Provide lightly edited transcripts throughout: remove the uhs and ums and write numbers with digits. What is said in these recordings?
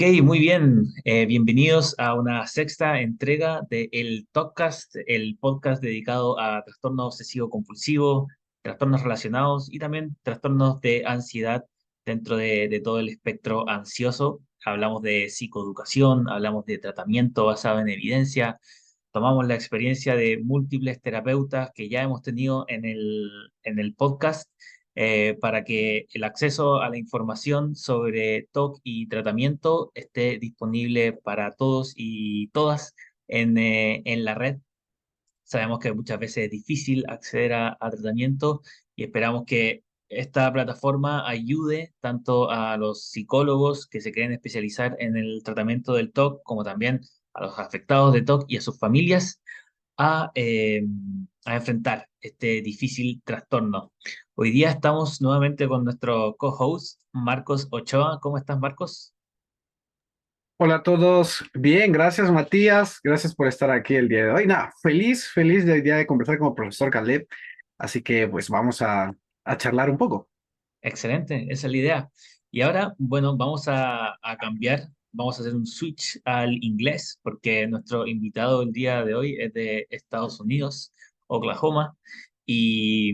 Muy bien. Bienvenidos a una sexta entrega de el TOCcast, el podcast dedicado a trastorno obsesivo compulsivo, trastornos relacionados y también trastornos de ansiedad dentro de todo el espectro ansioso. Hablamos de psicoeducación, hablamos de tratamiento basado en evidencia, tomamos la experiencia de múltiples terapeutas que ya hemos tenido en el podcast para que el acceso a la información sobre TOC y tratamiento esté disponible para todos y todas en la red. Sabemos que muchas veces es difícil acceder a tratamiento y esperamos que esta plataforma ayude tanto a los psicólogos que se quieren especializar en el tratamiento del TOC como también a los afectados de TOC y a sus familias a, eh, a enfrentar este difícil trastorno. Hoy día estamos nuevamente con nuestro co-host, Marcos Ochoa. ¿Cómo estás, Marcos? Hola a todos. Bien, gracias Matías. Gracias por estar aquí el día de hoy. Nada, feliz del día de conversar con el profesor Caleb. Así que pues vamos a charlar un poco. Excelente, esa es la idea. Y ahora, bueno, vamos a cambiar, vamos a hacer un switch al inglés, porque nuestro invitado el día de hoy es de Estados Unidos, Oklahoma, y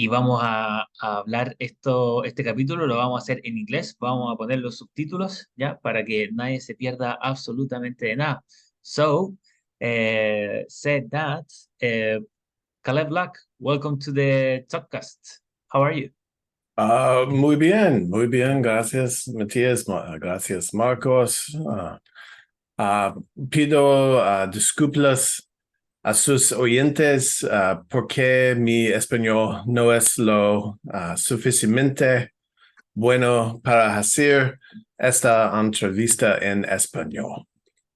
vamos a hablar este capítulo lo vamos a hacer en inglés, vamos a poner los subtítulos, ¿ya? Para que nadie se pierda absolutamente de nada. So, said that, Caleb Black, welcome to the TOCcast. How are you? Muy bien, gracias, Matías, gracias, Marcos. Pido disculpas a sus oyentes porque mi español no es lo suficientemente bueno para hacer esta entrevista en español.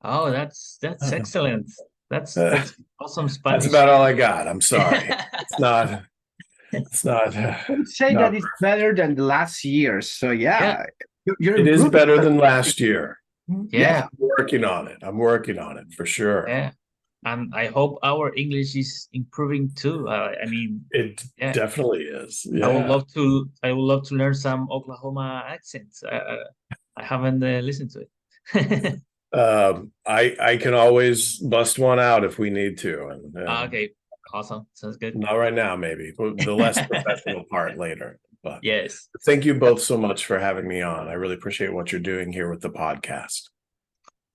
Oh, that's Uh, excellent. That's awesome that's Spanish. about all I got. I'm sorry. It's not. It's not. I would say Not. that it's better than the last years. So Yeah, yeah, you're It is improving. better than last year. Yeah. yeah, I'm working on it. I'm working on it for sure. yeah. And I hope our English is improving too. I mean, It yeah, definitely is. I would Yeah. love to. I would love to learn some Oklahoma accents. I haven't listened to it. I can always bust one out if we need to, and Okay, awesome. Sounds good. not right now, maybe the less professional part later. But Yes. thank you both so much for having me on. I really appreciate what you're doing here with the podcast.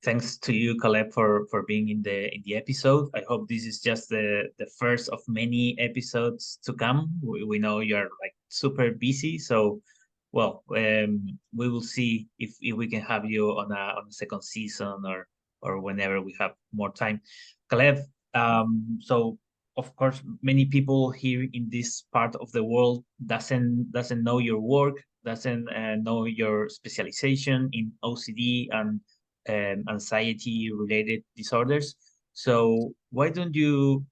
Thanks to you, Caleb, for being in the episode. I hope this is just the first of many episodes to come. We know you're like super busy, so well, we will see if we can have you on a second season or whenever we have more time. Caleb, so of course, many people here in this part of the world doesn't know your work, doesn't know your specialization in OCD and anxiety related disorders. So why don't you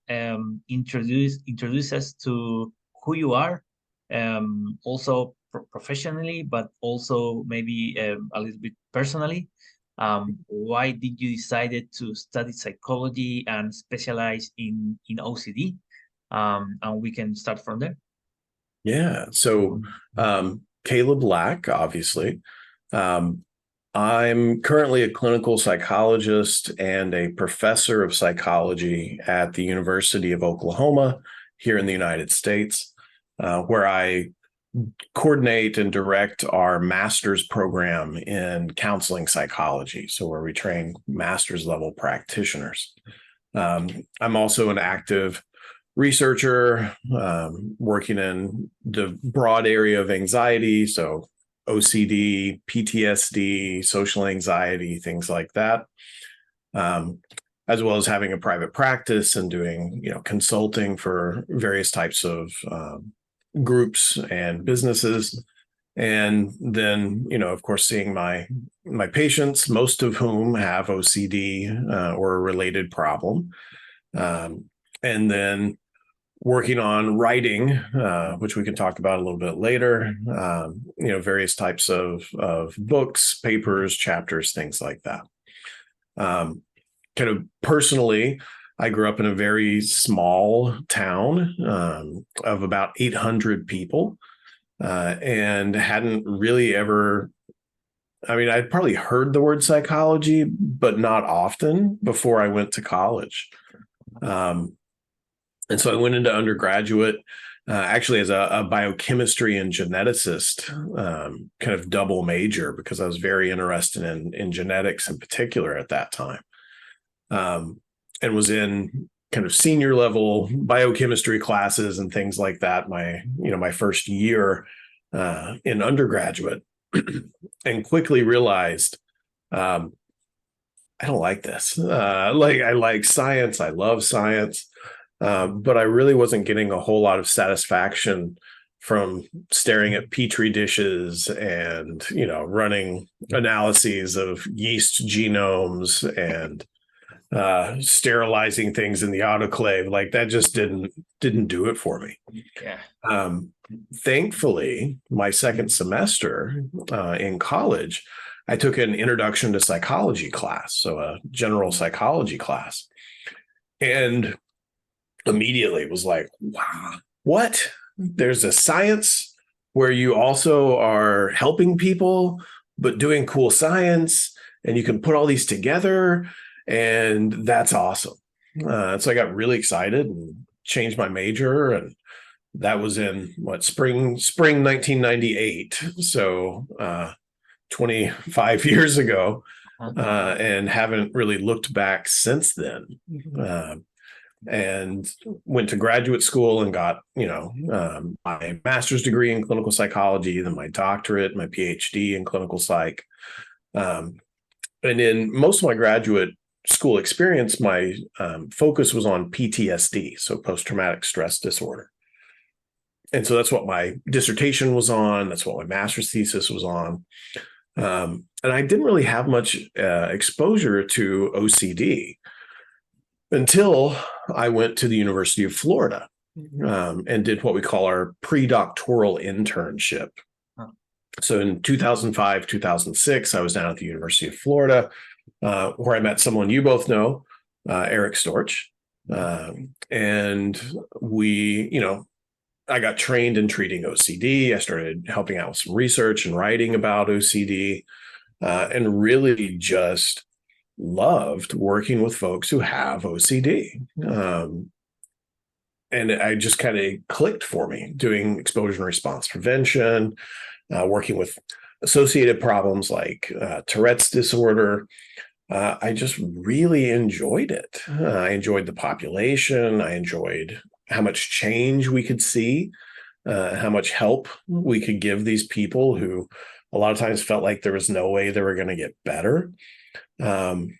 introduce us to who you are, also professionally, but also maybe a little bit personally. Why did you decided to study psychology and specialize in OCD? And we can start from there. Yeah. So, Caleb Black, obviously. Um, I'm currently a clinical psychologist and a professor of psychology at the University of Oklahoma here in the United States, where I coordinate and direct our master's program in counseling psychology. So, where we train master's level practitioners. I'm also an active researcher working in the broad area of anxiety. So, OCD, PTSD, social anxiety, things like that, as well as having a private practice and doing, consulting for various types of groups and businesses. And then, of course, seeing my patients, most of whom have OCD or a related problem. And then working on writing, which we can talk about a little bit later, various types of books, papers, chapters, things like that. Kind of personally, I grew up in a very small town of about 800 people and hadn't really ever I mean, I'd probably heard the word psychology, but not often before I went to college. And so I went into undergraduate actually as a biochemistry and geneticist, kind of double major, because I was very interested in genetics in particular at that time, and was in kind of senior level biochemistry classes and things like that my first year in undergraduate, and quickly realized I don't like this. I like science. I love science. But I really wasn't getting a whole lot of satisfaction from staring at petri dishes and, running analyses of yeast genomes and sterilizing things in the autoclave. Like that just didn't do it for me. Yeah. Thankfully, my second semester in college, I took an introduction to psychology class, so a general psychology class, and immediately was like, wow, what? There's a science where you also are helping people, but doing cool science, and you can put all these together, and that's awesome. So I got really excited and changed my major, and that was in spring 1998. So 25 years ago, and haven't really looked back since then. And went to graduate school and got, my master's degree in clinical psychology, then my doctorate, my PhD in clinical psych. And in most of my graduate school experience, my focus was on PTSD, so post-traumatic stress disorder. And so that's what my dissertation was on. That's what my master's thesis was on. And I didn't really have much exposure to OCD until I went to the University of Florida and did what we call our pre-doctoral internship. So in 2005, 2006, I was down at the University of Florida, where I met someone you both know, Eric Storch. And we, I got trained in treating OCD. I started helping out with some research and writing about OCD, and really just loved working with folks who have OCD. And I just kind of clicked for me, doing exposure and response prevention, working with associated problems like Tourette's disorder. I just really enjoyed it. I enjoyed the population. I enjoyed how much change we could see, how much help we could give these people who a lot of times felt like there was no way they were going to get better. And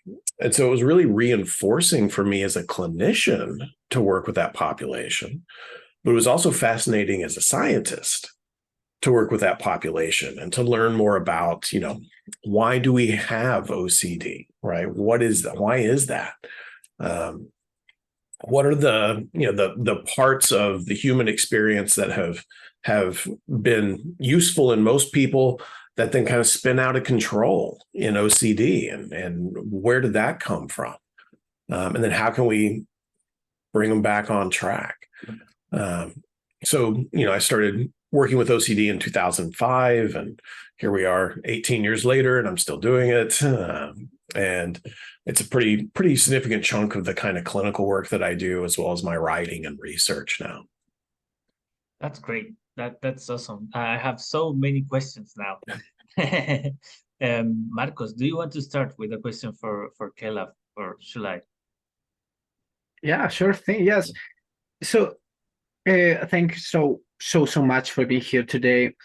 so it was really reinforcing for me as a clinician to work with that population, but it was also fascinating as a scientist to work with that population and to learn more about, why do we have OCD, right? What is that? Why is that? What are the parts of the human experience that have been useful in most people that then kind of spin out of control in OCD, and where did that come from? And then how can we bring them back on track? So, I started working with OCD in 2005, and here we are 18 years later, and I'm still doing it. And it's a pretty significant chunk of the kind of clinical work that I do, as well as my writing and research now. That's great. That's awesome. I have so many questions now. Marcos, do you want to start with a question for Caleb, or should I? Yeah, sure thing. Yes. So thank you so much for being here today.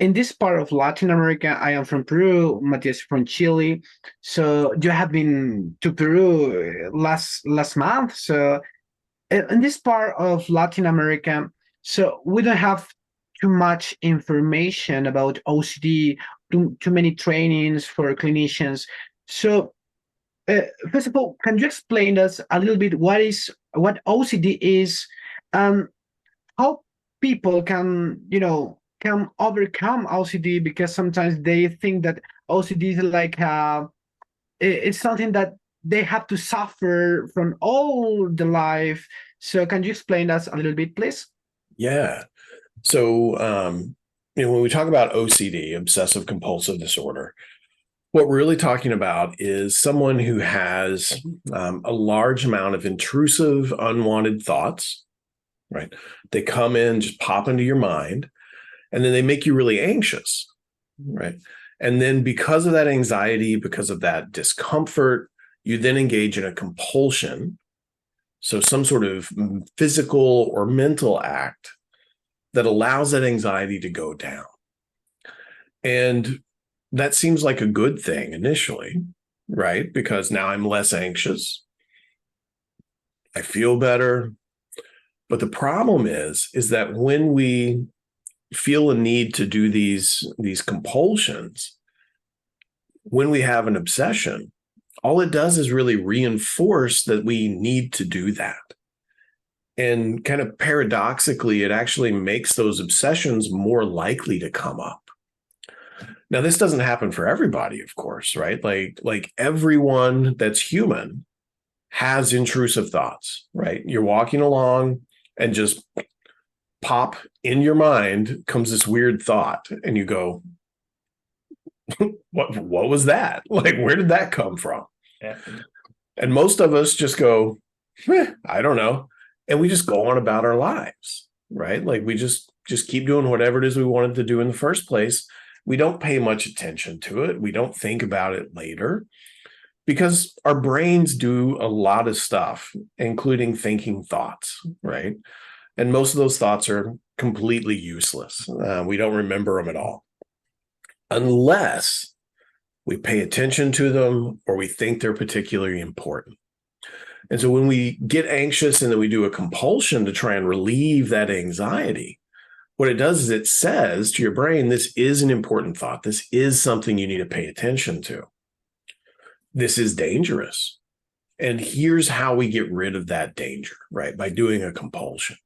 In this part of Latin America, I am from Peru. Matias from Chile. So you have been to Peru last month. So in this part of Latin America, so we don't have too much information about OCD, too many trainings for clinicians. So first of all, can you explain us a little bit what OCD is, and how people can overcome OCD? Because sometimes they think that OCD is like it's something that they have to suffer from all the life. So can you explain us a little bit, please? Yeah. So, when we talk about OCD, obsessive compulsive disorder, What we're really talking about is someone who has a large amount of intrusive, unwanted thoughts, right? They come in, just pop into your mind, and then they make you really anxious, right? And then because of that anxiety, because of that discomfort, you then engage in a compulsion. So some sort of physical or mental act that allows that anxiety to go down. And that seems like a good thing initially, right? Because now I'm less anxious. I feel better. But the problem is that when we feel a need to do these compulsions, when we have an obsession, all it does is really reinforce that we need to do that. And kind of paradoxically, it actually makes those obsessions more likely to come up. Now, this doesn't happen for everybody, of course, right? Like everyone that's human has intrusive thoughts, right? You're walking along and just pop in your mind comes this weird thought and you go, what was that? Like, where did that come from? Yeah. And most of us just go, I don't know. And we just go on about our lives, right? Like we just keep doing whatever it is we wanted to do in the first place. We don't pay much attention to it. We don't think about it later because our brains do a lot of stuff, including thinking thoughts, right? And most of those thoughts are completely useless. We don't remember them at all, unless we pay attention to them or we think they're particularly important. And so when we get anxious and then we do a compulsion to try and relieve that anxiety, what it does is it says to your brain, this is an important thought. This is something you need to pay attention to. This is dangerous. And here's how we get rid of that danger, right? By doing a compulsion.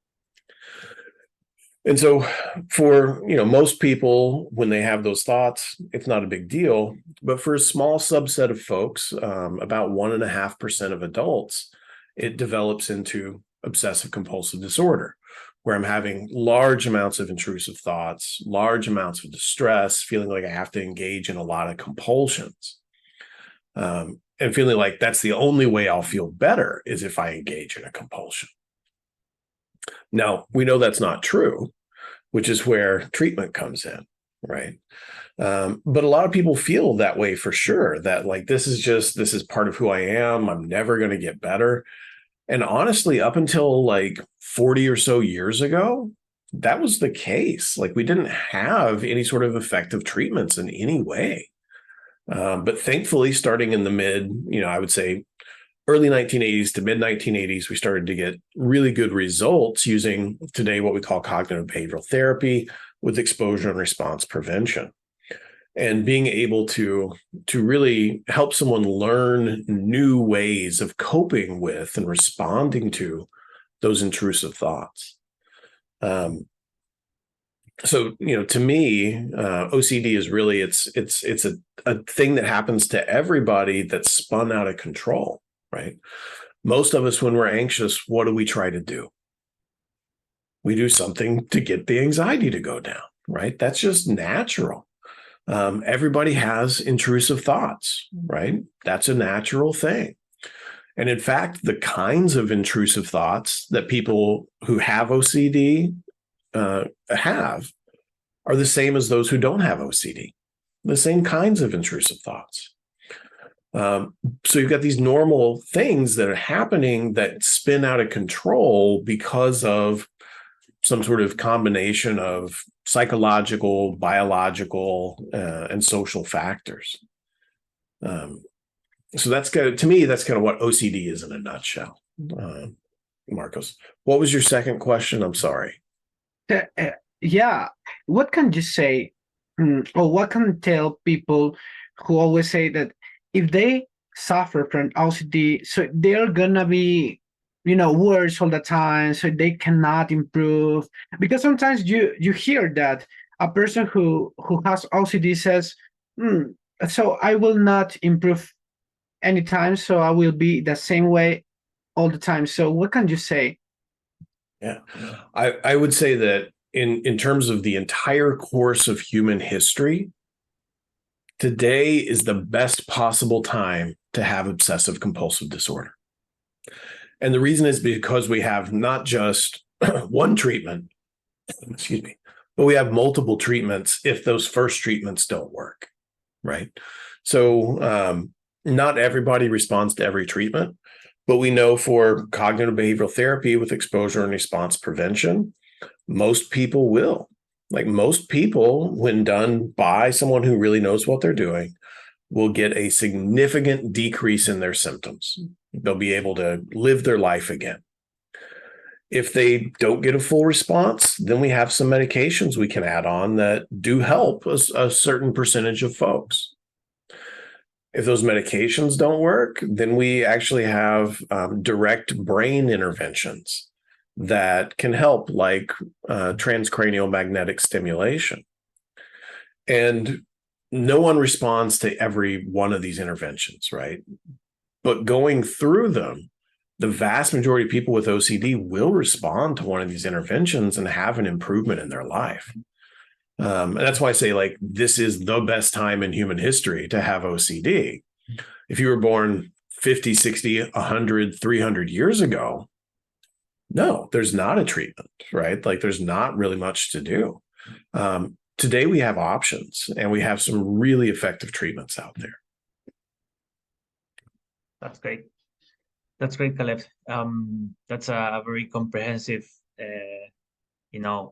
And so for, most people, when they have those thoughts, it's not a big deal. But for a small subset of folks, about 1.5% of adults, it develops into obsessive compulsive disorder, where I'm having large amounts of intrusive thoughts, large amounts of distress, feeling like I have to engage in a lot of compulsions, and feeling like that's the only way I'll feel better is if I engage in a compulsion. Now, we know that's not true, which is where treatment comes in, right? But a lot of people feel that way for sure, that like, this is part of who I am. I'm never going to get better. And honestly, up until like 40 or so years ago, that was the case. Like we didn't have any sort of effective treatments in any way. But thankfully, starting in the I would say early 1980s to mid 1980s, we started to get really good results using today what we call cognitive behavioral therapy with exposure and response prevention. And being able to really help someone learn new ways of coping with and responding to those intrusive thoughts. So, to me, OCD is really, it's a thing that happens to everybody that's spun out of control, right? Most of us, when we're anxious, what do we try to do? We do something to get the anxiety to go down, right? That's just natural. Everybody has intrusive thoughts, right? That's a natural thing. And in fact, the kinds of intrusive thoughts that people who have OCD have are the same as those who don't have OCD, the same kinds of intrusive thoughts. So you've got these normal things that are happening that spin out of control because of some sort of combination of psychological, biological, and social factors. So that's to me, that's kind of what OCD is in a nutshell. Marcos, what was your second question? I'm sorry. Yeah. What can you say, or what can you tell people who always say that if they suffer from OCD, so they're gonna be, worse all the time, so they cannot improve? Because sometimes you hear that a person who has OCD says, so I will not improve anytime, so I will be the same way all the time. So what can you say? Yeah, I would say that in terms of the entire course of human history, today is the best possible time to have obsessive compulsive disorder. And the reason is because we have not just one treatment, excuse me, but we have multiple treatments if those first treatments don't work, right? So not everybody responds to every treatment, but we know for cognitive behavioral therapy with exposure and response prevention, most people will. Like most people, when done by someone who really knows what they're doing, will get a significant decrease in their symptoms. They'll be able to live their life again. If they don't get a full response, then we have some medications we can add on that do help a certain percentage of folks. If those medications don't work, then we actually have direct brain interventions that can help, like transcranial magnetic stimulation. And no one responds to every one of these interventions, right? But going through them, the vast majority of people with OCD will respond to one of these interventions and have an improvement in their life. And that's why I say, like, this is the best time in human history to have OCD. If you were born 50, 60, 100, 300 years ago, no, there's not a treatment, right? Like, there's not really much to do. Today, we have options, and we have some really effective treatments out there. That's great. That's great, Caleb. That's a very comprehensive,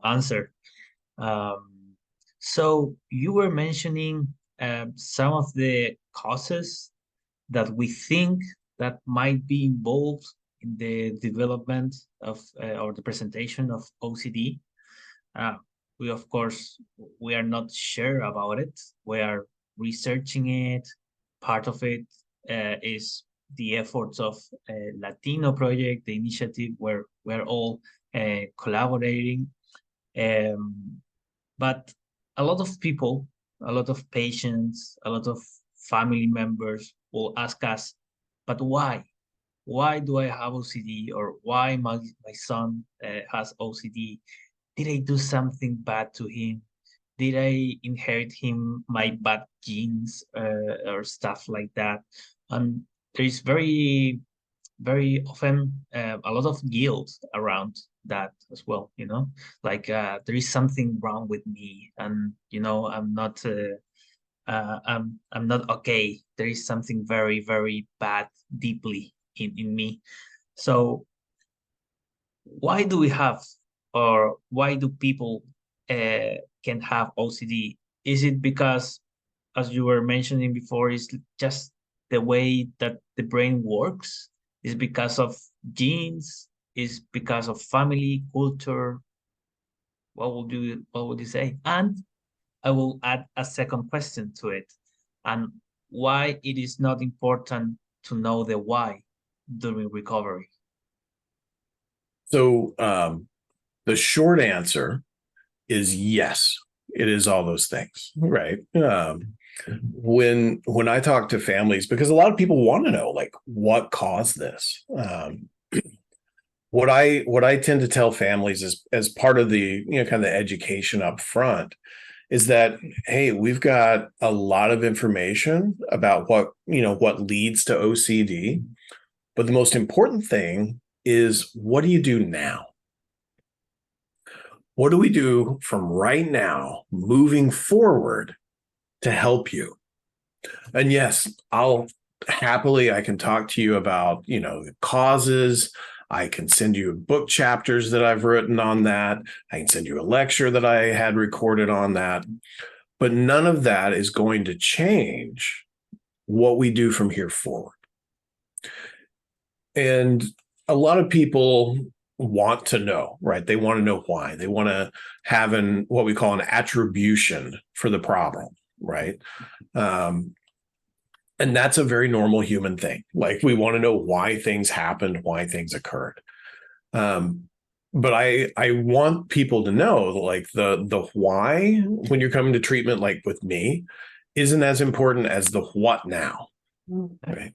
answer. So you were mentioning some of the causes that we think that might be involved in the development of or the presentation of OCD. We, of course, we are not sure about it. We are researching it. Part of it is the efforts of Latino Project, the initiative where we're all collaborating. But a lot of people, a lot of patients, a lot of family members will ask us, but why? Why do I have OCD? Or why my son has OCD? Did I do something bad to him? Did I inherit him my bad genes or stuff like that? And there is very, very often a lot of guilt around that as well. Like there is something wrong with me, and I'm not okay. There is something very, very bad deeply in me. So why do we have, or why do people can have OCD? Is it because, as you were mentioning before, is just the way that the brain works? Is because of genes? Is because of family, culture? What would you say? And I will add a second question to it. And why it is not important to know the why during recovery? So the short answer is yes, it is all those things, right? When I talk to families, because a lot of people want to know, like, what caused this. What I tend to tell families is, as part of the kind of the education up front, is that, hey, we've got a lot of information about what leads to OCD, but the most important thing is, what do you do now? What do we do from right now moving forward to help you? And yes, I can talk to you about, the causes. I can send you book chapters that I've written on that. I can send you a lecture that I had recorded on that. But none of that is going to change what we do from here forward. And a lot of people want to know, right? They want to know why. They want to have what we call an attribution for the problem, right? And that's a very normal human thing. Like, we want to know why things happened, why things occurred. But I want people to know that, like, the why, when you're coming to treatment, like with me, isn't as important as the what now, right?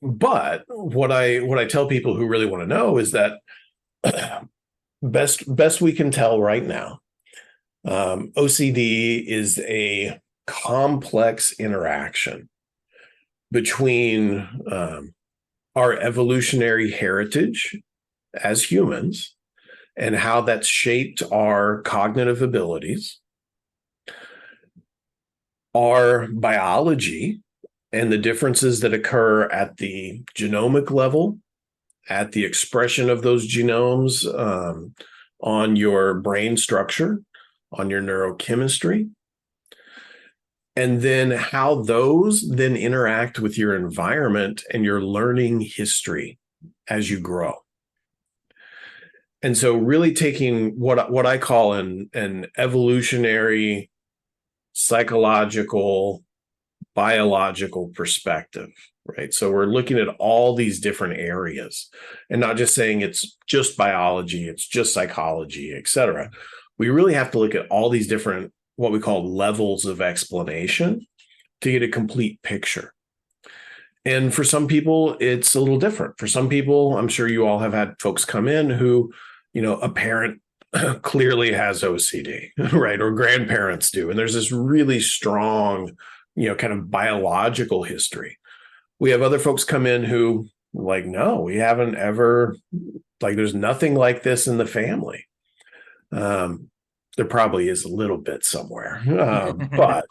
But what I tell people who really want to know is that best we can tell right now, OCD is a complex interaction between our evolutionary heritage as humans and how that's shaped our cognitive abilities, our biology, and the differences that occur at the genomic level, at the expression of those genomes on your brain structure, on your neurochemistry, and then how those then interact with your environment and your learning history as you grow. And so really taking what I call an evolutionary, psychological, biological perspective, right? So we're looking at all these different areas and not just saying it's just biology, it's just psychology, et cetera. We really have to look at all these different, what we call levels of explanation to get a complete picture. And for some people, it's a little different. For some people, I'm sure you all have had folks come in who, a parent clearly has OCD, right? Or grandparents do. And there's this really strong, kind of biological history. We have other folks come in who no, we haven't ever, there's nothing like this in the family. There probably is a little bit somewhere, but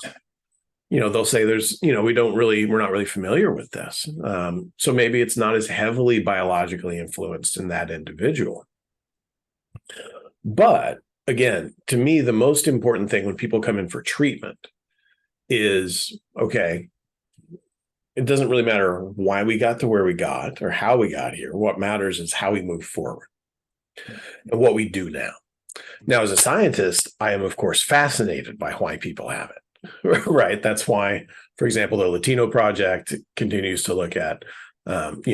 they'll say we're not really familiar with this. So maybe it's not as heavily biologically influenced in that individual. But again, to me, the most important thing when people come in for treatment is, okay, it doesn't really matter why we got to where we got or how we got here. What matters is how we move forward and what we do now. Now, as a scientist, I am, of course, fascinated by why people have it, right? That's why, for example, the Latino Project continues to look at,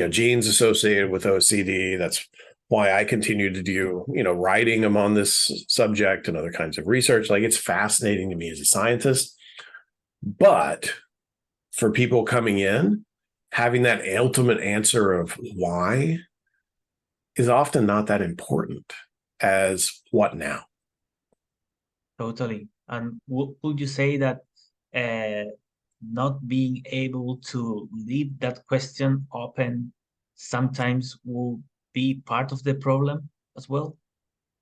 genes associated with OCD. That's why I continue to do, writing on this subject and other kinds of research. It's fascinating to me as a scientist. But for people coming in, having that ultimate answer of why is often not that important as what now. Totally. And would you say that not being able to leave that question open sometimes will be part of the problem as well?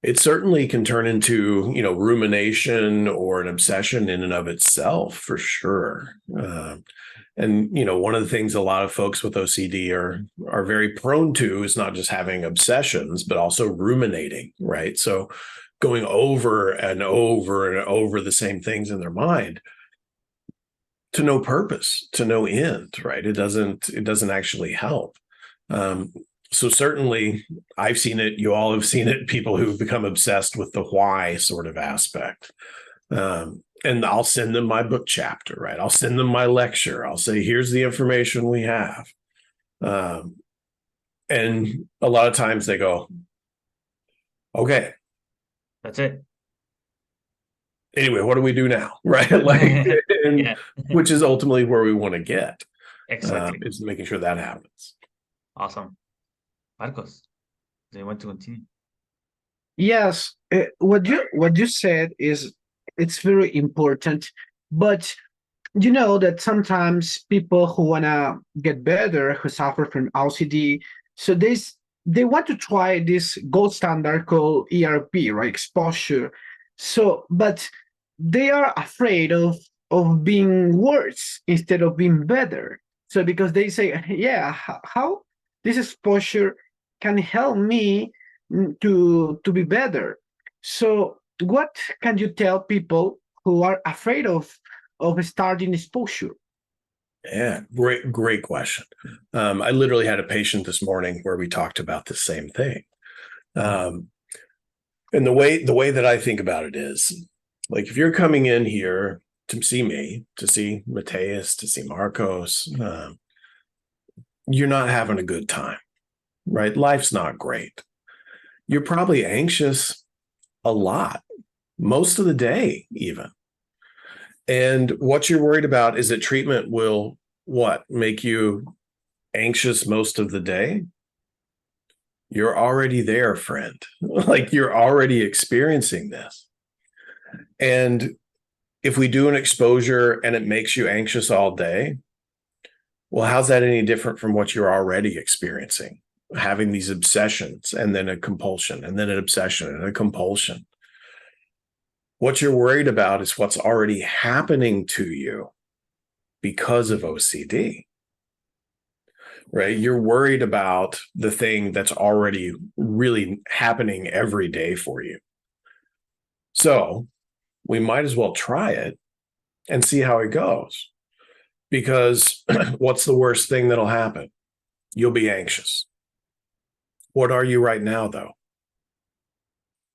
It certainly can turn into, rumination or an obsession in and of itself, for sure. And one of the things a lot of folks with OCD are very prone to is not just having obsessions, but also ruminating, right? So going over and over and over the same things in their mind to no purpose, to no end, right? It doesn't actually help. So certainly I've seen it, you all have seen it, people who've become obsessed with the why sort of aspect. And I'll send them my book chapter, right? I'll send them my lecture. I'll say, here's the information we have. And a lot of times they go, okay. That's it. Anyway, what do we do now? Right? Yeah. Which is ultimately where we want to get. Exactly. Is making sure that happens. Awesome. Marcos, do you want to continue? Yes, what you said it's very important, but you know that sometimes people who wanna get better, who suffer from OCD, so they want to try this gold standard called ERP, right? Exposure. So, but they are afraid of being worse instead of being better. So because they say, yeah, how this exposure can help me to be better. So what can you tell people who are afraid of starting exposure? Yeah, great question. I literally had a patient this morning where we talked about the same thing. And the way that I think about it is, if you're coming in here to see me, to see Mateus, to see Marcos, you're not having a good time, right? Life's not great. You're probably anxious a lot, most of the day even. And what you're worried about is that treatment will make you anxious most of the day? You're already there, friend. You're already experiencing this. And if we do an exposure and it makes you anxious all day, well, how's that any different from what you're already experiencing? Having these obsessions and then a compulsion and then an obsession and a compulsion. What you're worried about is what's already happening to you because of OCD, right? You're worried about the thing that's already really happening every day for you. So we might as well try it and see how it goes. Because what's the worst thing that'll happen? You'll be anxious. What are you right now, though?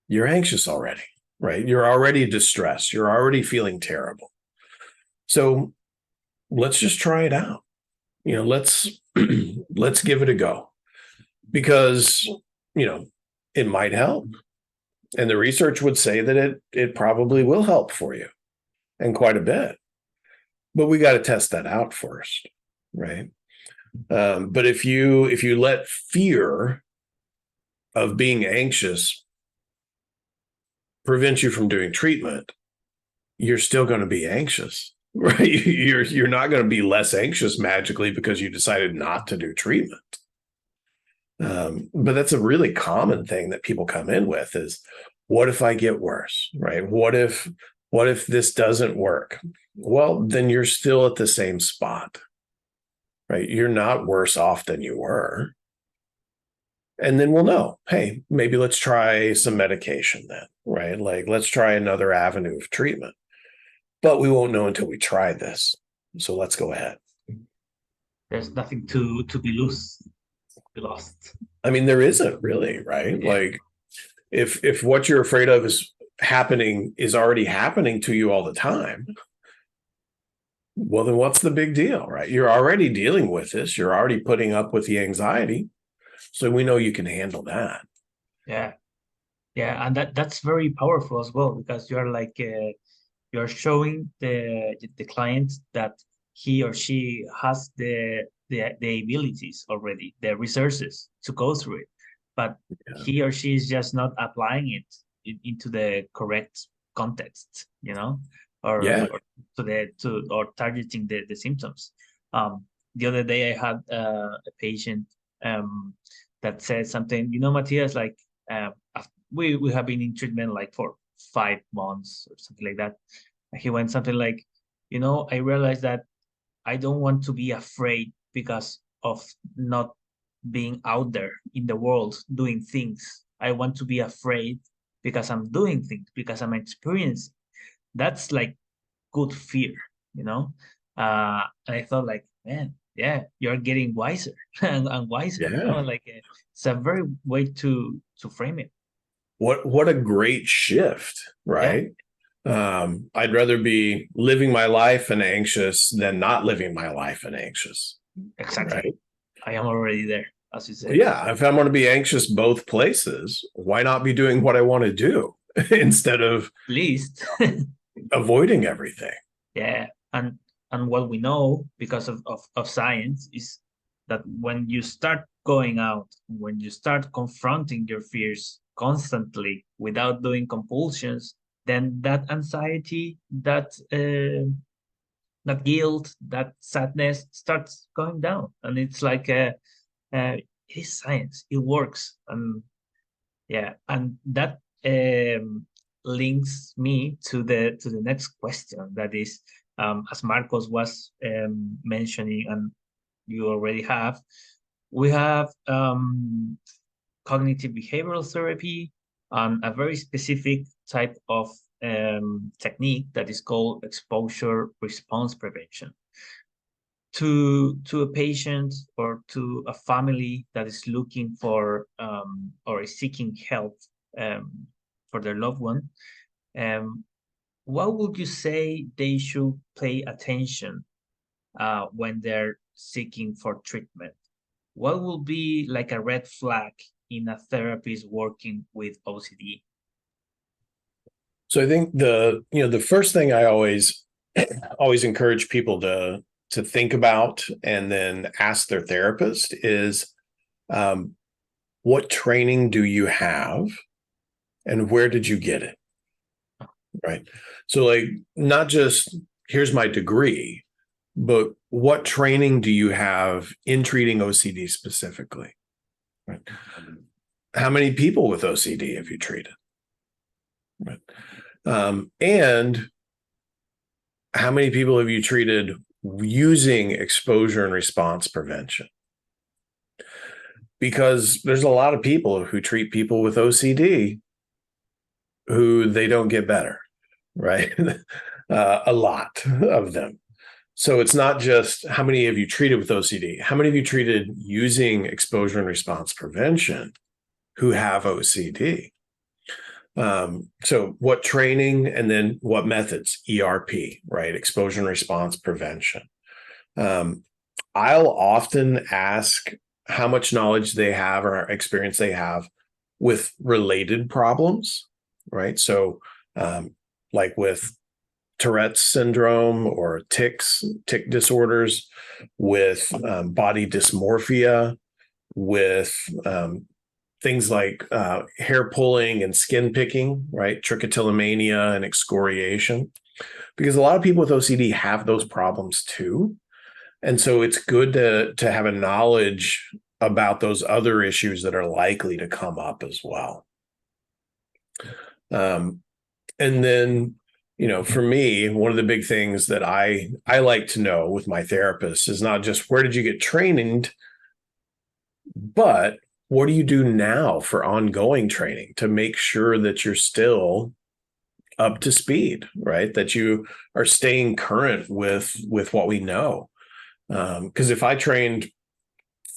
You're anxious already, right? You're already distressed. You're already feeling terrible. So let's just try it out. Let's let's give it a go, because it might help, and the research would say that it probably will help for you, and quite a bit. But we got to test that out first, right? But if you let fear of being anxious prevent you from doing treatment, you're still going to be anxious, right? You're not going to be less anxious magically because you decided not to do treatment. But that's a really common thing that people come in with is, what if I get worse, right? What if this doesn't work? Well, then you're still at the same spot, right? You're not worse off than you were. And then we'll know, hey, maybe let's try some medication then, right? Like, let's try another avenue of treatment. But we won't know until we try this. So let's go ahead. There's nothing to be lost. I mean, there isn't really, right? Yeah. Like, if what you're afraid of is already happening to you all the time, well, then what's the big deal, right? You're already dealing with this. You're already putting up with the anxiety. So we know you can handle that. Yeah. Yeah. And that's very powerful as well, because you're like, you're showing the client that he or she has the abilities already, the resources to go through it, but he or she is just not applying it into the correct context, or targeting the symptoms. The other day I had a patient that said something, Matthias, like we have been in treatment like for 5 months or something like that. He went something like, I realized that I don't want to be afraid because of not being out there in the world doing things. I want to be afraid because I'm doing things, because I'm experiencing. That's like good fear, And I thought like, man, yeah, you're getting wiser and wiser. Yeah. Like it's a very way to frame it. What a great shift, right? I'd rather be living my life and anxious than not living my life and anxious. Exactly. Right? I am already there, as you said. Yeah. If I'm going to be anxious both places, why not be doing what I want to do instead of At least avoiding everything? Yeah. And what we know because of science is that when you start going out, when you start confronting your fears constantly without doing compulsions, then that anxiety, that guilt, that sadness starts going down. And it's like it is science. It works. And yeah, and that links me to the next question. That is, as Marcos was mentioning, and you already have, we have cognitive behavioral therapy and a very specific type of technique that is called exposure response prevention. To a patient or to a family that is looking for or is seeking help for their loved one, what would you say they should pay attention when they're seeking for treatment? What will be like a red flag in a therapist working with OCD? So I think the first thing I always encourage people to think about and then ask their therapist is, what training do you have and where did you get it? right? So like, not just here's my degree, but what training do you have in treating OCD specifically? Right? How many people with OCD have you treated? Right? And how many people have you treated using exposure and response prevention? Because there's a lot of people who treat people with OCD who they don't get better, right? A lot of them. So it's not just how many have you treated with OCD, how many have you treated using exposure and response prevention who have OCD? So what training and then what methods? ERP, right? Exposure and response prevention. I'll often ask how much knowledge they have or experience they have with related problems, right? So like with Tourette's syndrome or tic disorders, with body dysmorphia, with things like hair pulling and skin picking, right? Trichotillomania and excoriation, because a lot of people with OCD have those problems too. And so it's good to have a knowledge about those other issues that are likely to come up as well. And then, for me, one of the big things that I like to know with my therapist is not just where did you get trained, but what do you do now for ongoing training to make sure that you're still up to speed, right? That you are staying current with what we know. Because if I trained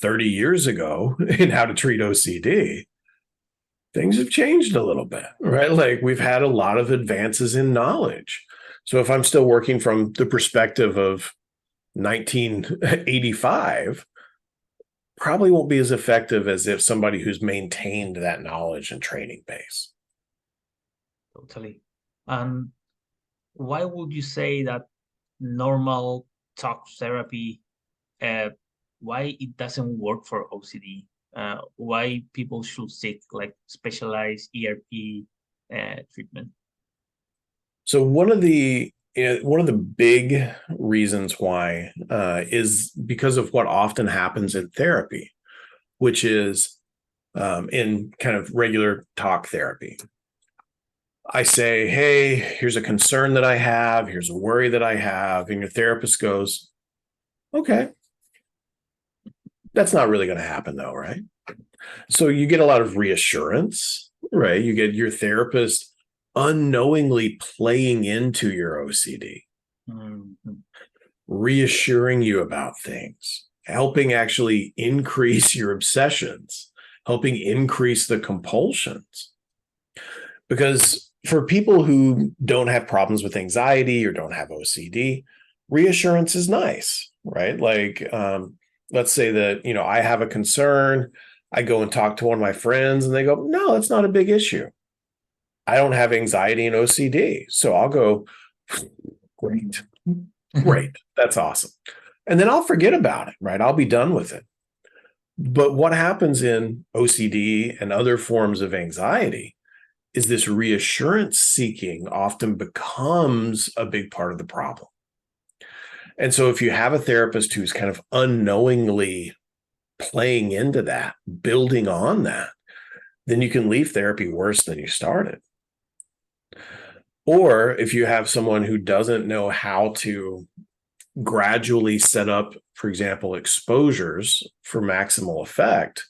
30 years ago in how to treat OCD, things have changed a little bit, right? Like we've had a lot of advances in knowledge. So if I'm still working from the perspective of 1985, probably won't be as effective as if somebody who's maintained that knowledge and training base. Totally. And why would you say that normal talk therapy, why it doesn't work for OCD? Why people should seek like specialized ERP treatment? So one of the big reasons why is because of what often happens in therapy, which is in kind of regular talk therapy. I say, hey, here's a concern that I have, here's a worry that I have, and your therapist goes, okay, that's not really going to happen though, right? So you get a lot of reassurance, right? You get your therapist unknowingly playing into your OCD, reassuring you about things, helping actually increase your obsessions, helping increase the compulsions. Because for people who don't have problems with anxiety or don't have OCD, reassurance is nice, right? Like, let's say that, I have a concern. I go and talk to one of my friends and they go, no, that's not a big issue. I don't have anxiety and OCD. So I'll go, great, that's awesome. And then I'll forget about it, right? I'll be done with it. But what happens in OCD and other forms of anxiety is this reassurance seeking often becomes a big part of the problem. And so if you have a therapist who's kind of unknowingly playing into that, building on that, then you can leave therapy worse than you started. Or if you have someone who doesn't know how to gradually set up, for example, exposures for maximal effect,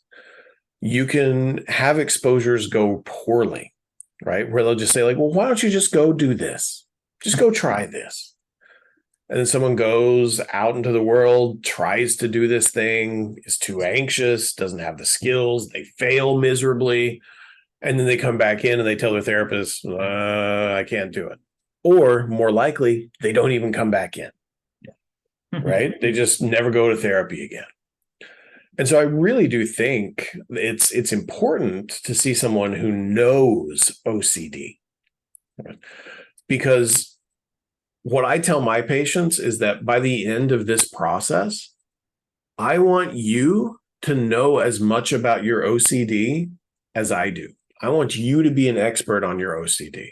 you can have exposures go poorly, right? Where they'll just say like, well, why don't you just go do this? Just go try this. And then someone goes out into the world, tries to do this thing, is too anxious, doesn't have the skills, they fail miserably. And then they come back in and they tell their therapist, I can't do it. Or more likely, they don't even come back in, right? They just never go to therapy again. And so I really do think it's important to see someone who knows OCD, right? Because what I tell my patients is that by the end of this process, I want you to know as much about your OCD as I do. I want you to be an expert on your OCD.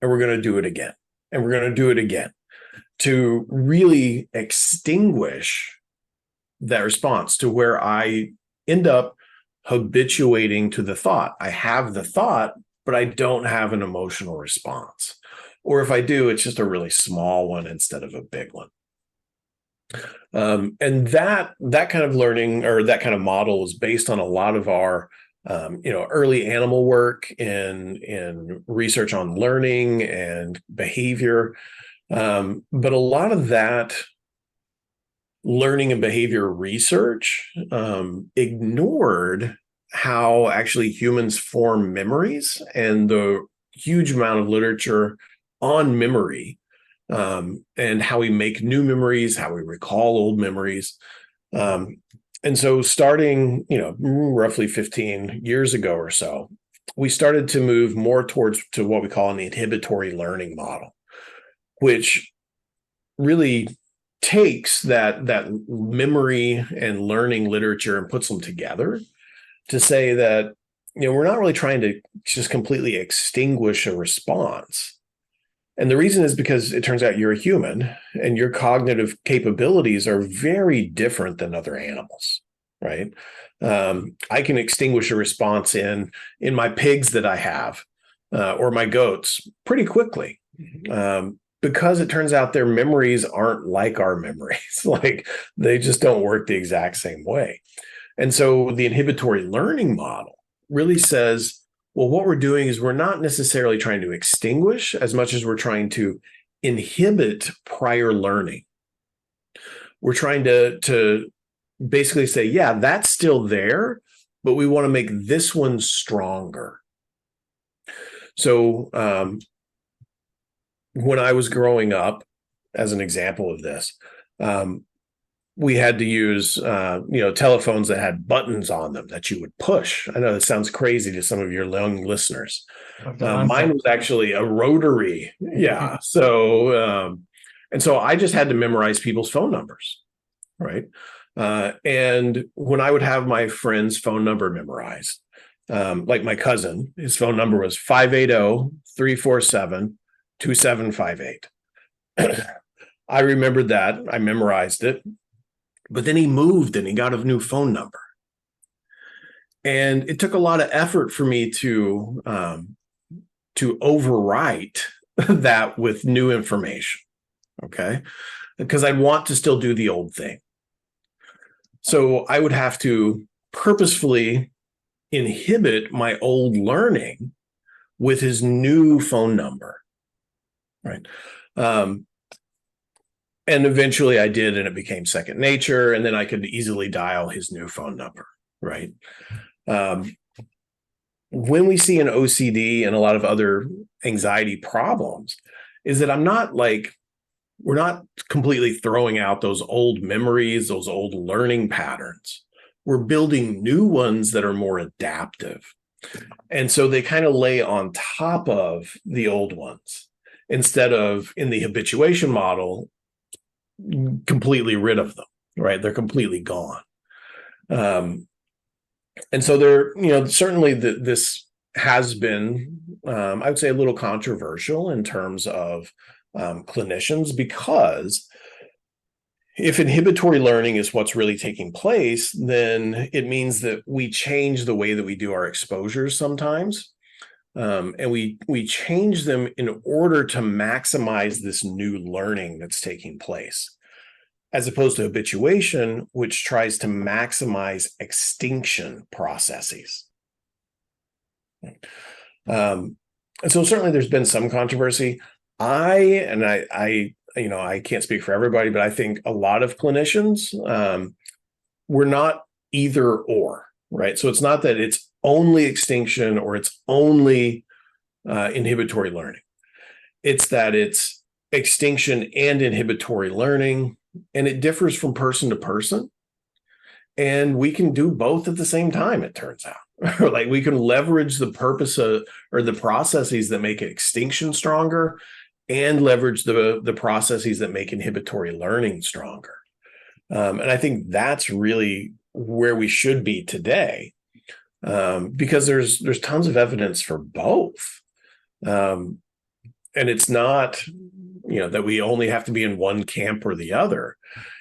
and we're going to do it again, and we're going to do it again to really extinguish that response to where I end up habituating to the thought. I have the thought, but I don't have an emotional response. Or if I do, it's just a really small one instead of a big one. And that kind of learning, or that kind of model, is based on a lot of our early animal work in research on learning and behavior. But a lot of that learning and behavior research ignored how actually humans form memories, and the huge amount of literature on memory, and how we make new memories, how we recall old memories. And so starting, roughly 15 years ago or so, we started to move more to what we call an inhibitory learning model, which really takes that memory and learning literature and puts them together to say that, we're not really trying to just completely extinguish a response. And the reason is because it turns out you're a human and your cognitive capabilities are very different than other animals, right? I can extinguish a response in my pigs that I have, or my goats, pretty quickly. Because it turns out their memories aren't like our memories. Like, they just don't work the exact same way. And so the inhibitory learning model really says, well, what we're doing is we're not necessarily trying to extinguish as much as we're trying to inhibit prior learning. We're trying to basically say, yeah, that's still there, but we want to make this one stronger. So when I was growing up, as an example of this, we had to use, telephones that had buttons on them that you would push. I know that sounds crazy to some of your young listeners. Mine was actually a rotary. Yeah. So, and so I just had to memorize people's phone numbers, right? And when I would have my friend's phone number memorized, like my cousin, his phone number was 580-347-2758. I remembered that. I memorized it. But then he moved and he got a new phone number. And it took a lot of effort for me to overwrite that with new information, okay? Because I'd want to still do the old thing. So I would have to purposefully inhibit my old learning with his new phone number, right? And eventually I did, and it became second nature, and then I could easily dial his new phone number, right? When we see an OCD and a lot of other anxiety problems, is that we're not completely throwing out those old memories, those old learning patterns. We're building new ones that are more adaptive. And so they kind of lay on top of the old ones, instead of, in the habituation model, completely rid of them, right? They're completely gone. And so certainly this has been, I would say, a little controversial in terms of clinicians, because if inhibitory learning is what's really taking place, then it means that we change the way that we do our exposures sometimes. And we change them in order to maximize this new learning that's taking place, as opposed to habituation, which tries to maximize extinction processes. And so certainly there's been some controversy. I can't speak for everybody, but I think a lot of clinicians, we're not either or, right? So it's not that it's only extinction or it's only inhibitory learning. It's that it's extinction and inhibitory learning, and it differs from person to person. And we can do both at the same time, it turns out. Like, we can leverage the purpose of, or the processes that make extinction stronger, and leverage the processes that make inhibitory learning stronger. And I think that's really where we should be today, because there's tons of evidence for both. it's not, that we only have to be in one camp or the other.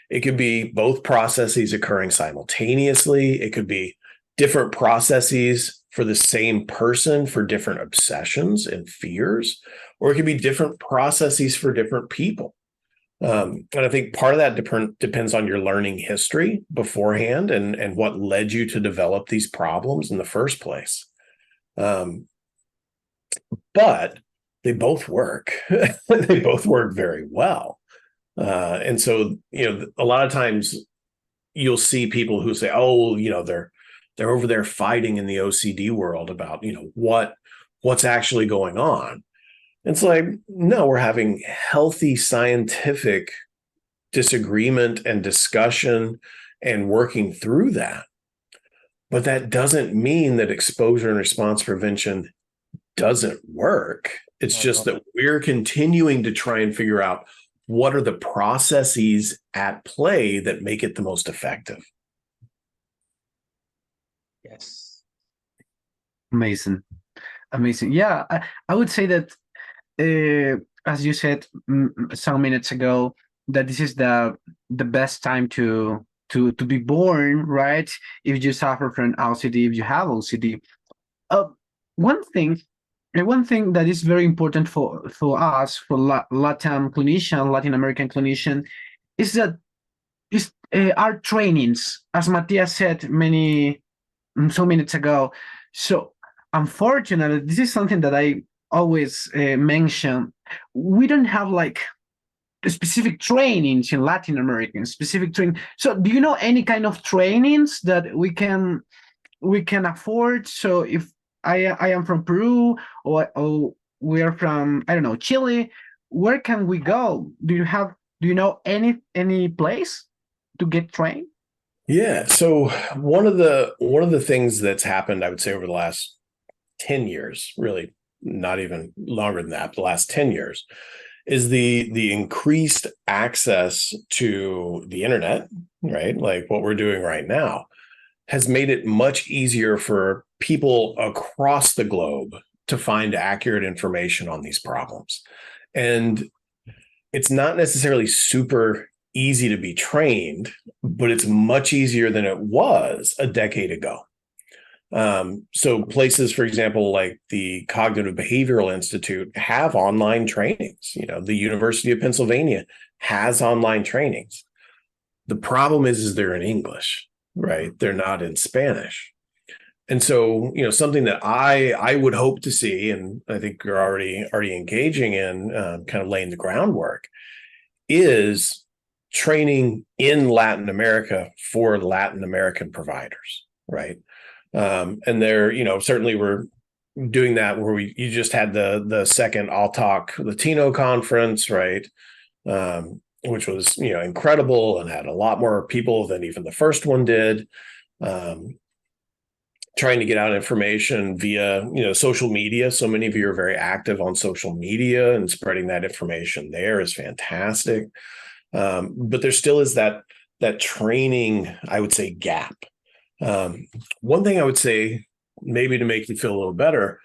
It could be both processes occurring simultaneously. It could be different processes for the same person for different obsessions and fears, or it could be different processes for different people. And I think part of that depends on your learning history beforehand and what led you to develop these problems in the first place. But they both work. They both work very well. And so, a lot of times you'll see people who say, oh, they're over there fighting in the OCD world about, what's actually going on. It's like, no, we're having healthy scientific disagreement and discussion and working through that. But that doesn't mean that exposure and response prevention doesn't work. It's just that we're continuing to try and figure out what are the processes at play that make it the most effective. Yes. Amazing. Yeah, I would say that, as you said some minutes ago, that this is the best time to be born, right? If you suffer from OCD, if you have OCD. One thing that is very important for us, for Latin American clinician, is that our trainings, as Matthias said so minutes ago. So unfortunately, this is something that I always mention. We don't have like specific trainings in Latin American, specific training. So do you know any kind of trainings that we can afford? So if I am from Peru, or we are from, I don't know, Chile, where can we go? Do you know any place to get trained? Yeah. So one of the things that's happened, I would say, over the last 10 years, really not even longer than that, the last 10 years, is the increased access to the internet, right? Like what we're doing right now has made it much easier for people across the globe to find accurate information on these problems. And it's not necessarily super easy to be trained, but it's much easier than it was a decade ago. So places, for example, like the Cognitive Behavioral Institute have online trainings. The University of Pennsylvania has online trainings. The problem is they're in English, right? They're not in Spanish. And so, something that I would hope to see, and I think you're already engaging in, kind of laying the groundwork, is training in Latin America for Latin American providers, right? And there, certainly we're doing that where you just had the second I'll Talk Latino conference, right? Which was, incredible and had a lot more people than even the first one did. Trying to get out information via, social media. So many of you are very active on social media, and spreading that information there is fantastic. But there still is that training, I would say, gap. One thing I would say, maybe to make you feel a little better,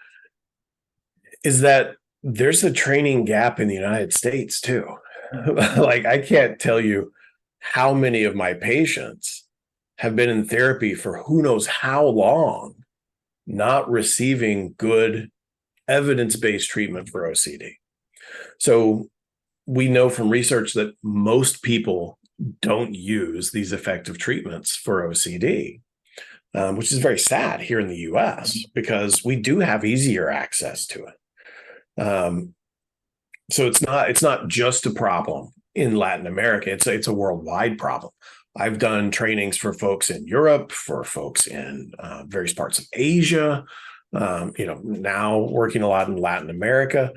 is that there's a training gap in the United States too. Like, I can't tell you how many of my patients have been in therapy for who knows how long, not receiving good evidence-based treatment for OCD. So we know from research that most people don't use these effective treatments for OCD, which is very sad here in the US, because we do have easier access to it. So it's not just a problem in Latin America. It's a worldwide problem. I've done trainings for folks in Europe, for folks in various parts of Asia, now working a lot in Latin America,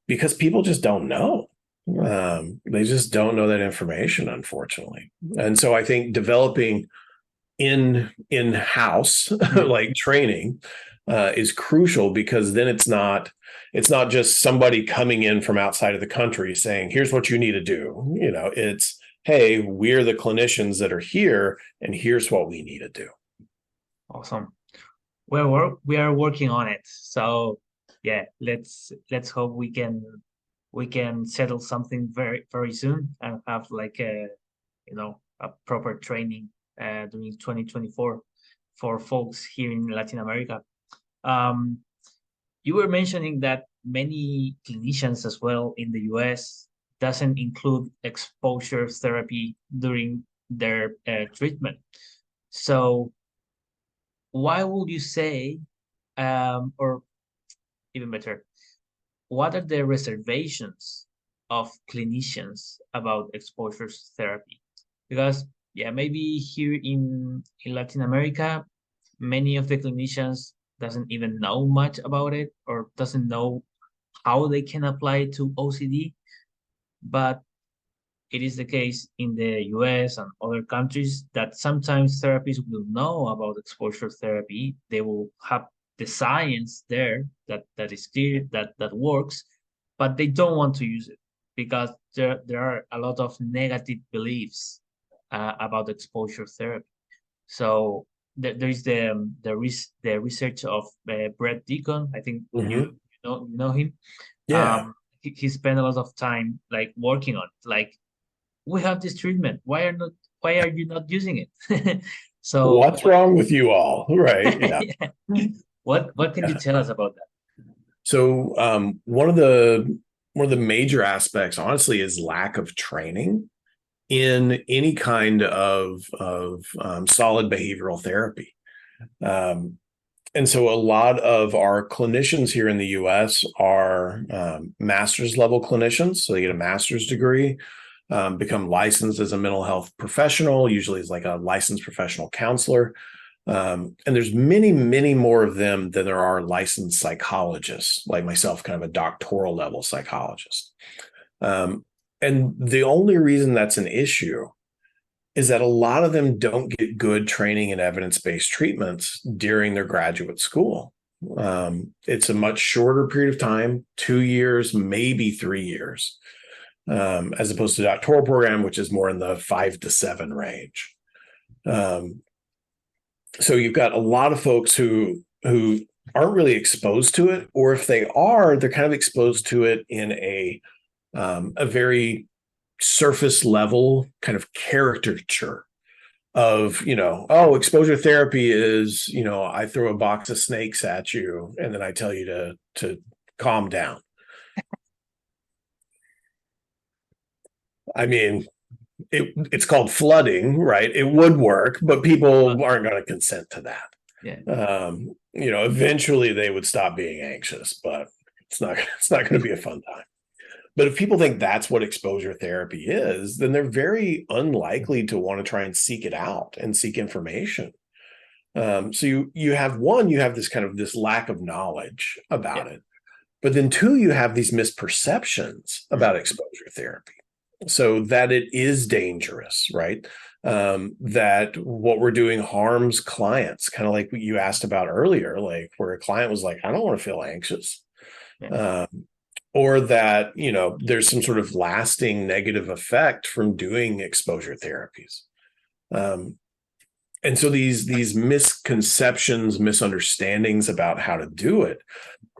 because people just don't know. They just don't know that information, unfortunately. And so I think developing in-house like training is crucial, because then it's not just somebody coming in from outside of the country saying, here's what you need to do. It's, hey, we're the clinicians that are here, and here's what we need to do. Awesome. Well, we are working on it. So yeah, let's hope we can we can settle something very, very soon and have like a proper training during 2024 for folks here in Latin America. You were mentioning that many clinicians as well in the US doesn't include exposure therapy during their treatment. So why would you say, or even better, what are the reservations of clinicians about exposure therapy? Because yeah, maybe here in Latin America, many of the clinicians doesn't even know much about it or doesn't know how they can apply it to OCD, but it is the case in the US and other countries that sometimes therapists will know about exposure therapy. They will have the science there that is clear, that works, but they don't want to use it because there are a lot of negative beliefs about exposure therapy. So there is the research of Brett Deacon. I think you know him. Yeah. He spent a lot of time like working on it. Like, we have this treatment. Why are you not using it? So What's wrong with you all? Right. Yeah. yeah. What can you tell us about that? So one of the major aspects, honestly, is lack of training in any kind of solid behavioral therapy. And so a lot of our clinicians here in the US are master's level clinicians. So they get a master's degree, become licensed as a mental health professional, usually as like a licensed professional counselor. And there's many, many more of them than there are licensed psychologists, like myself, kind of a doctoral level psychologist. And the only reason that's an issue is that a lot of them don't get good training in evidence-based treatments during their graduate school. It's a much shorter period of time, 2 years, maybe 3 years, as opposed to the doctoral program, which is more in the 5 to 7 range. So you've got a lot of folks who aren't really exposed to it, or if they are, they're kind of exposed to it in a very surface level kind of caricature of, exposure therapy is, I throw a box of snakes at you and then I tell you to calm down. I mean, it's called flooding, right? It would work, but people aren't going to consent to that. Yeah. Eventually they would stop being anxious, but it's not going to be a fun time. But if people think that's what exposure therapy is, then they're very unlikely to want to try and seek it out and seek information. So you have this kind of this lack of knowledge about it, but then 2, you have these misperceptions about exposure therapy. So that it is dangerous, right? That what we're doing harms clients, kind of like what you asked about earlier, like where a client was like, I don't want to feel anxious. Yeah. Or that, there's some sort of lasting negative effect from doing exposure therapies. And so these misconceptions, misunderstandings about how to do it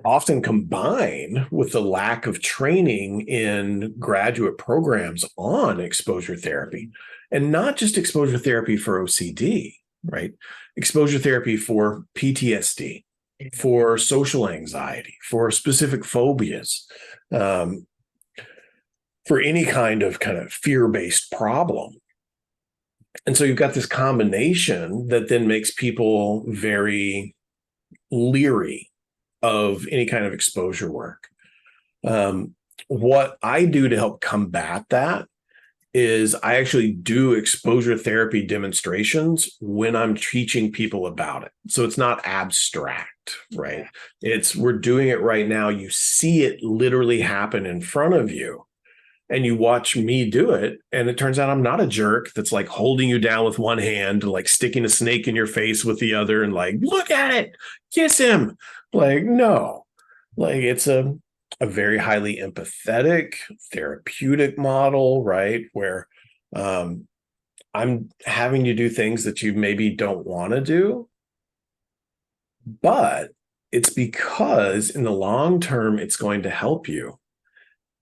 often combine with the lack of training in graduate programs on exposure therapy, and not just exposure therapy for OCD, right? Exposure therapy for PTSD, for social anxiety, for specific phobias, for any kind of fear-based problem. And so you've got this combination that then makes people very leery of any kind of exposure work. What I do to help combat that is I actually do exposure therapy demonstrations when I'm teaching people about it. So it's not abstract, right? We're doing it right now. You see it literally happen in front of you, and you watch me do it. And it turns out I'm not a jerk that's like holding you down with one hand, like sticking a snake in your face with the other and like, look at it, kiss him. Like, no, like it's a very highly empathetic, therapeutic model, right? Where I'm having you do things that you maybe don't want to do, but it's because in the long term, it's going to help you.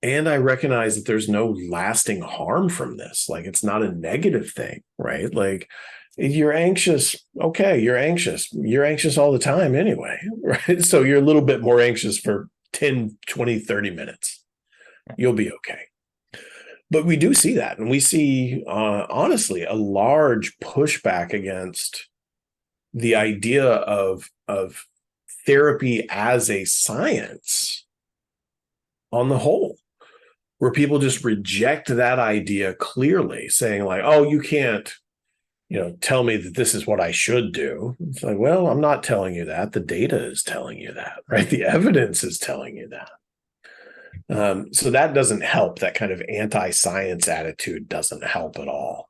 And I recognize that there's no lasting harm from this. Like, it's not a negative thing, right? Like, you're anxious. Okay, you're anxious. You're anxious all the time anyway, right? So you're a little bit more anxious for 10, 20, 30 minutes. You'll be okay. But we do see that. And we see, honestly, a large pushback against the idea of therapy as a science on the whole, where people just reject that idea clearly, saying like, oh, you can't, tell me that this is what I should do. It's like, well, I'm not telling you that. The data is telling you that, right? The evidence is telling you that. So that doesn't help. That kind of anti-science attitude doesn't help at all.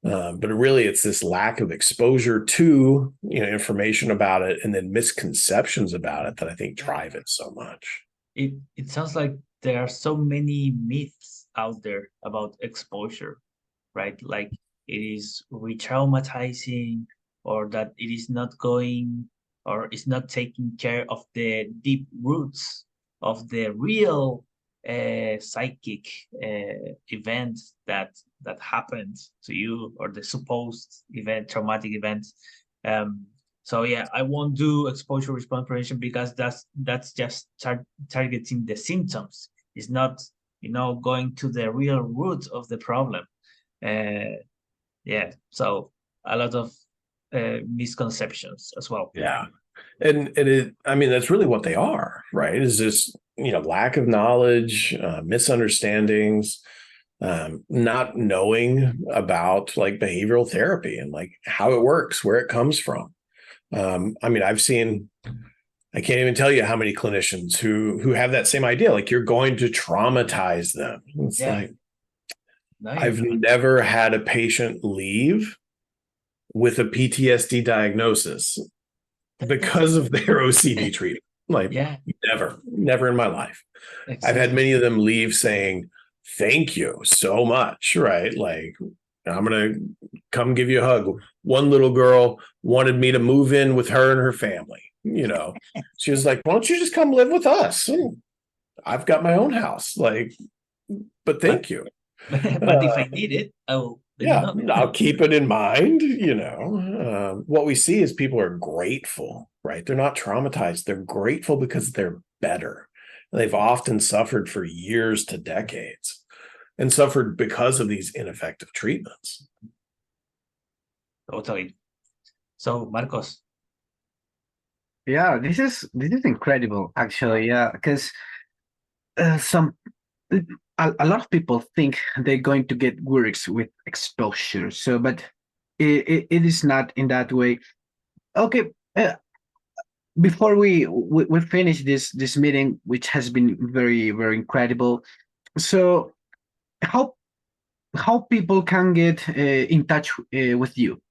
But really, it's this lack of exposure to information about it, and then misconceptions about it that I think drive it so much. It sounds like there are so many myths out there about exposure, right? Like it is re-traumatizing, or that it is not going, or is not taking care of the deep roots of the real psychic events that happened to you, or the supposed event, traumatic event. So yeah, I won't do exposure response prevention, because that's just targeting the symptoms. It's not, going to the real root of the problem. Yeah, so a lot of misconceptions as well. Yeah. And that's really what they are, right? Is this, lack of knowledge, misunderstandings, not knowing about like behavioral therapy and like how it works, where it comes from. I've seen, I can't even tell you how many clinicians who have that same idea, like you're going to traumatize them. It's like, I've never had a patient leave with a PTSD diagnosis because of their OCD treatment. Like, never in my life. Exactly. I've had many of them leave saying, thank you so much, right? Like, I'm going to come give you a hug. One little girl wanted me to move in with her and her family. She was like, why don't you just come live with us? I've got my own house. Like, but thank you. But if I need it, I'll keep it in mind. What we see is people are grateful, right? They're not traumatized. They're grateful because they're better. They've often suffered for years to decades, and suffered because of these ineffective treatments. Totally. So, Marcos. Yeah, this is incredible, actually. Yeah, because a lot of people think they're going to get worse with exposure. So, but it is not in that way. Okay. Before we finish this meeting, which has been very, very incredible. So, how people can get in touch with you?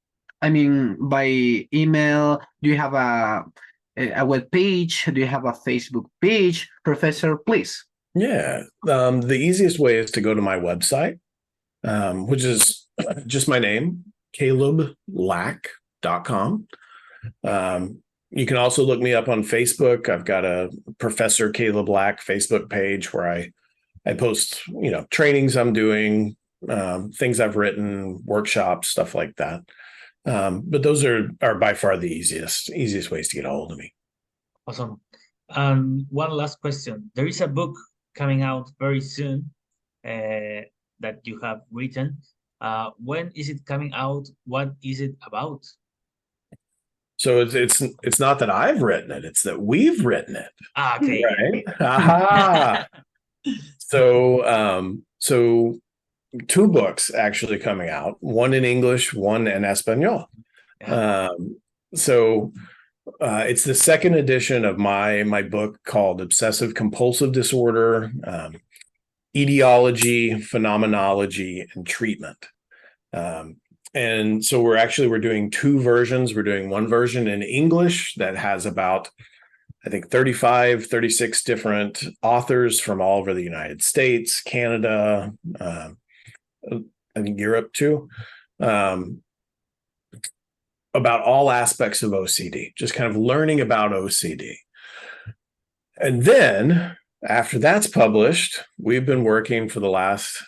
I mean, by email? Do you have a web page? Do you have a Facebook page? Professor, please. Yeah. The easiest way is to go to my website, which is just my name, caloblak.com. You can also look me up on Facebook. I've got a Professor Caleb Black Facebook page where I post, trainings I'm doing, things I've written, workshops, stuff like that. But those are by far the easiest ways to get a hold of me. Awesome. One last question. There is a book coming out very soon that you have written. When is it coming out? What is it about? So it's not that I've written it; it's that we've written it. Okay. Right? Aha. So 2 books actually coming out, one in English, one in Espanol. It's the second edition of my book called Obsessive Compulsive Disorder, Etiology, Phenomenology, and Treatment. And so we're doing 2 versions. We're doing one version in English that has about, I think, 35, 36 different authors from all over the United States, Canada, I think Europe too, about all aspects of OCD, just kind of learning about OCD. And then after that's published, we've been working for the last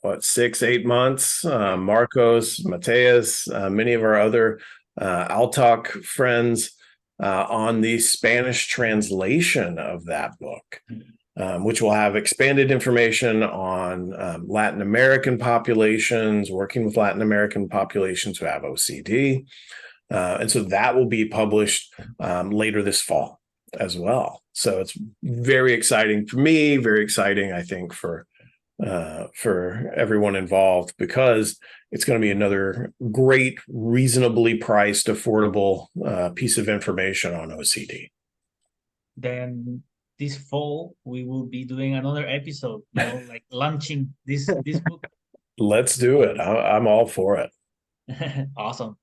6-8 months. Marcos, Mateus, many of our other TOC friends on the Spanish translation of that book, which will have expanded information on Latin American populations, working with Latin American populations who have OCD. And so that will be published later this fall as well. So it's very exciting for me, very exciting, I think, for everyone involved, because it's going to be another great, reasonably priced, affordable piece of information on OCD. Then this fall we will be doing another episode, like launching this book. Let's do it. I'm all for it. Awesome.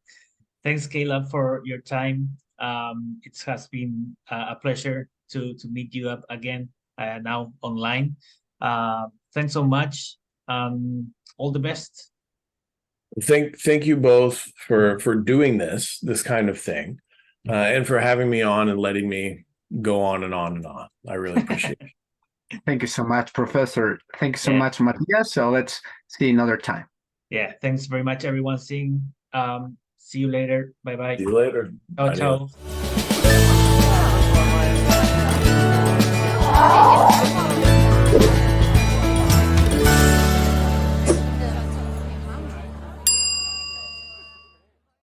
Thanks, Caleb, for your time. It has been a pleasure to meet you up again, now online. Thanks so much. All the best. Thank you both for doing this kind of thing, and for having me on and letting me go on and on and on. I really appreciate it. Thank you so much, Professor. Thank you so much, Matias. So let's see you another time. Yeah, thanks very much, everyone. See you later. Bye-bye. See you later. Ciao, ciao.